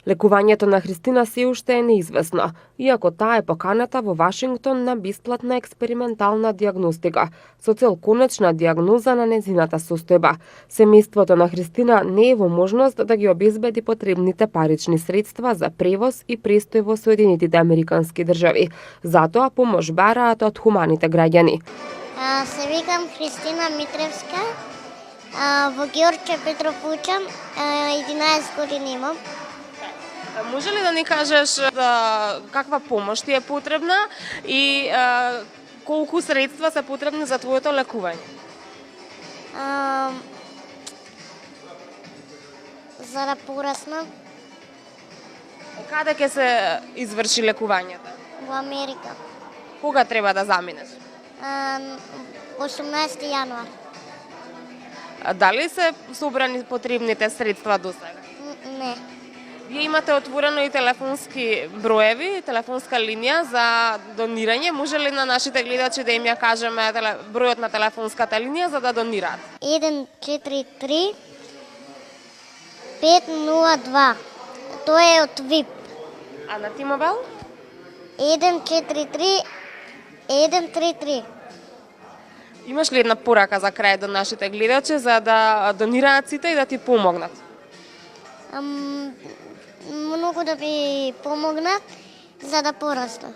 Лекувањето на Христина се уште е неизвестно, иако таа е поканата во Вашингтон на бесплатна експериментална дијагностика, со цел конечна дијагноза на незината состојба. Семејството на Христина не е во можност да ги обезбеди потребните парични средства за превоз и престој во Соединетите Американски држави. Затоа помош бараат од хуманите граѓани. Се викам Христина Митревска, во Ѓорче Петров учам, 11 години имам. Може ли да ни кажеш каква помош ти е потребна и колку средства се потребни за твоето лекување? За да пораснам Каде ќе се изврши лекувањето? во Америка. Кога треба да заминеш? 18 јануар. Дали се собрани потребните средства до сега? Не. Вие имате отворено и телефонски броеви, телефонска линија за донирање. Може ли на нашите гледачи да им ја кажеме бројот на телефонската линија за да донираат? 143 502. Тоа е од ВИП. А на T-Mobile? 143 133. Имаш ли една порака за крај до нашите гледачи за да донираат сите и да ти помогнат? Многу да ми помогнат за да порастам.